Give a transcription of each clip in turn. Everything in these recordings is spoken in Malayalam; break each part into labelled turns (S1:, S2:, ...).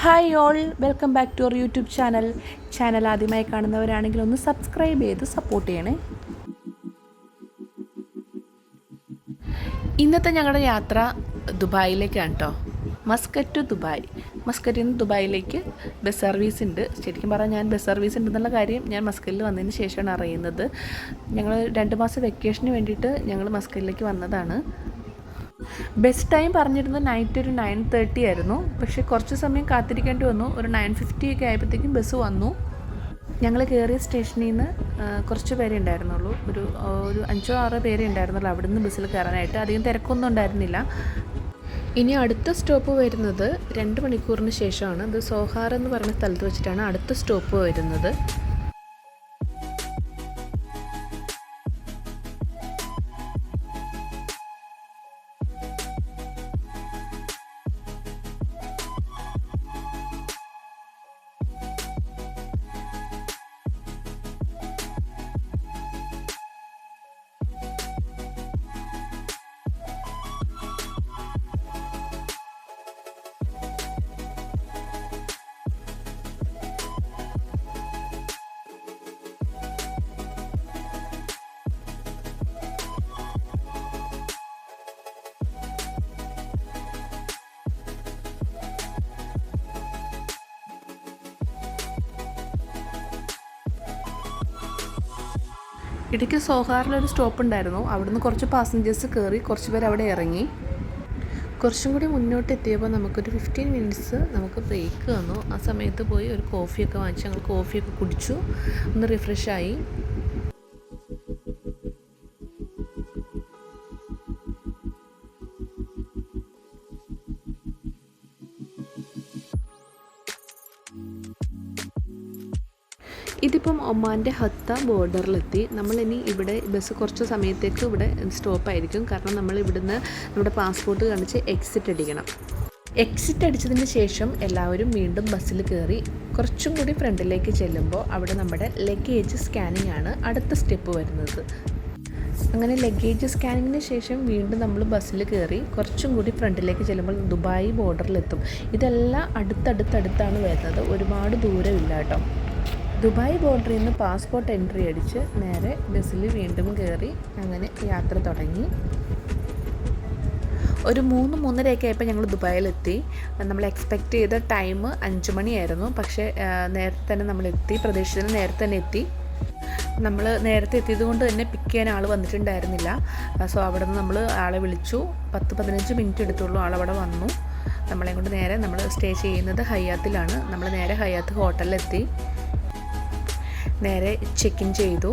S1: Hi all, welcome back to our YouTube channel ആദ്യമായി കാണുന്നവരാണെങ്കിൽ ഒന്ന് സബ്സ്ക്രൈബ് ചെയ്ത് സപ്പോർട്ട് ചെയ്യണേ. ഇന്നത്തെ ഞങ്ങളുടെ യാത്ര ദുബായിലേക്കാണ് കേട്ടോ. Muscat to Dubai. മസ്കറ്റിൽ നിന്ന് ദുബായിലേക്ക് ബസ് സർവീസ് ഉണ്ട്. ശരിക്കും പറഞ്ഞാൽ ഞാൻ ബസ് സർവീസ് ഉണ്ടെന്നുള്ള കാര്യം ഞാൻ മസ്കറ്റിൽ വന്നതിന് ശേഷമാണ് അറിയുന്നത്. ഞങ്ങൾ 2 മാസം വെക്കേഷന് വേണ്ടിയിട്ട് ഞങ്ങൾ മസ്കറ്റിലേക്ക് വന്നതാണ്. ബസ് ടൈം പറഞ്ഞിരുന്നത് നൈറ്റ് ഒരു 9:30 ആയിരുന്നു. പക്ഷേ കുറച്ച് സമയം കാത്തിരിക്കേണ്ടി വന്നു. ഒരു 9:50 ഒക്കെ ആയപ്പോഴത്തേക്കും ബസ് വന്നു. ഞങ്ങൾ കയറിയ സ്റ്റേഷനിൽ നിന്ന് കുറച്ച് പേരെ ഉണ്ടായിരുന്നുള്ളൂ. ഒരു 5-6 പേരെ ഉണ്ടായിരുന്നുള്ളൂ അവിടെ നിന്ന് ബസ്സിൽ കയറാനായിട്ട്. അധികം തിരക്കൊന്നും ഉണ്ടായിരുന്നില്ല. ഇനി അടുത്ത സ്റ്റോപ്പ് വരുന്നത് 2 മണിക്കൂറിന് ശേഷമാണ്. അത് സോഹാർ എന്ന് പറയുന്ന സ്ഥലത്ത് വെച്ചിട്ടാണ് അടുത്ത സ്റ്റോപ്പ് വരുന്നത്. ഇടയ്ക്ക് സോഹാറിലൊരു സ്റ്റോപ്പ് ഉണ്ടായിരുന്നു. അവിടുന്ന് കുറച്ച് പാസഞ്ചേഴ്സ് കയറി, കുറച്ച് പേര് അവിടെ ഇറങ്ങി. കുറച്ചും കൂടി മുന്നോട്ട് എത്തിയപ്പോൾ നമുക്കൊരു 15 മിനിറ്റ്സ് നമുക്ക് ബ്രേക്ക് തന്നു. ആ സമയത്ത് പോയി ഒരു കോഫിയൊക്കെ വാങ്ങിച്ച് ഞങ്ങൾ കോഫിയൊക്കെ കുടിച്ചു, ഒന്ന് റിഫ്രഷായി. ഇതിപ്പം ഒമാൻ്റെ ഹത്ത ബോർഡറിലെത്തി. നമ്മളിനി ഇവിടെ ബസ് കുറച്ച് സമയത്തേക്ക് ഇവിടെ സ്റ്റോപ്പായിരിക്കും. കാരണം നമ്മൾ ഇവിടുന്ന് നമ്മുടെ പാസ്പോർട്ട് കാണിച്ച് എക്സിറ്റ് അടിക്കണം. എക്സിറ്റ് അടിച്ചതിന് ശേഷം എല്ലാവരും വീണ്ടും ബസ്സിൽ കയറി കുറച്ചും കൂടി ഫ്രണ്ടിലേക്ക് ചെല്ലുമ്പോൾ അവിടെ നമ്മുടെ ലഗേജ് സ്കാനിങ് ആണ് അടുത്ത സ്റ്റെപ്പ് വരുന്നത്. അങ്ങനെ ലഗേജ് സ്കാനിങ്ങിന് ശേഷം വീണ്ടും നമ്മൾ ബസ്സിൽ കയറി കുറച്ചും കൂടി ഫ്രണ്ടിലേക്ക് ചെല്ലുമ്പോൾ ദുബായ് ബോർഡറിലെത്തും. ഇതെല്ലാം അടുത്തടുത്താണ് വരുന്നത്, ഒരുപാട് ദൂരമില്ല കേട്ടോ. ദുബായ് ബോർഡറിൽ നിന്ന് പാസ്പോർട്ട് എൻട്രി അടിച്ച് നേരെ ബസ്സിൽ വീണ്ടും കയറി അങ്ങനെ യാത്ര തുടങ്ങി. ഒരു 3-3:30 ആയപ്പോൾ ഞങ്ങൾ ദുബായിലെത്തി. നമ്മൾ എക്സ്പെക്റ്റ് ചെയ്ത ടൈം 5 മണിയായിരുന്നു. പക്ഷേ നേരത്തെ തന്നെ നമ്മളെത്തി, പ്രതീക്ഷിച്ചതിന് നേരത്തെ തന്നെ എത്തി. നമ്മൾ നേരത്തെ എത്തിയത് കൊണ്ട് തന്നെ പിക്ക് ചെയ്യാൻ ആൾ വന്നിട്ടുണ്ടായിരുന്നില്ല. സോ അവിടെ നിന്ന് നമ്മൾ ആളെ വിളിച്ചു. 10-15 മിനിറ്റ് എടുത്തുള്ളൂ, ആളവിടെ വന്നു. നമ്മളെ കൊണ്ട് നേരെ നമ്മൾ സ്റ്റേ ചെയ്യുന്നത് ഹയാത്തിലാണ്. നമ്മൾ നേരെ ഹയാത്ത് ഹോട്ടലിലെത്തി, നേരെ ചെക്ക് ഇൻ ചെയ്തു.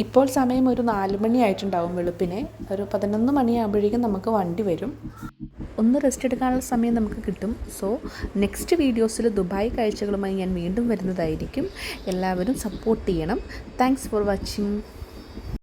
S1: ഇപ്പോൾ സമയം ഒരു 4 മണി ആയിട്ടുണ്ടാവും. വെളുപ്പിനെ ഒരു 11 മണിയാകുമ്പോഴേക്കും നമുക്ക് വണ്ടി വരും. ഒന്ന് റെസ്റ്റ് എടുക്കാനുള്ള സമയം നമുക്ക് കിട്ടും. സോ നെക്സ്റ്റ് വീഡിയോസിൽ ദുബായ് കാഴ്ചകളുമായി ഞാൻ വീണ്ടും വരുന്നതായിരിക്കും. എല്ലാവരും സപ്പോർട്ട് ചെയ്യണം. Thanks for watching.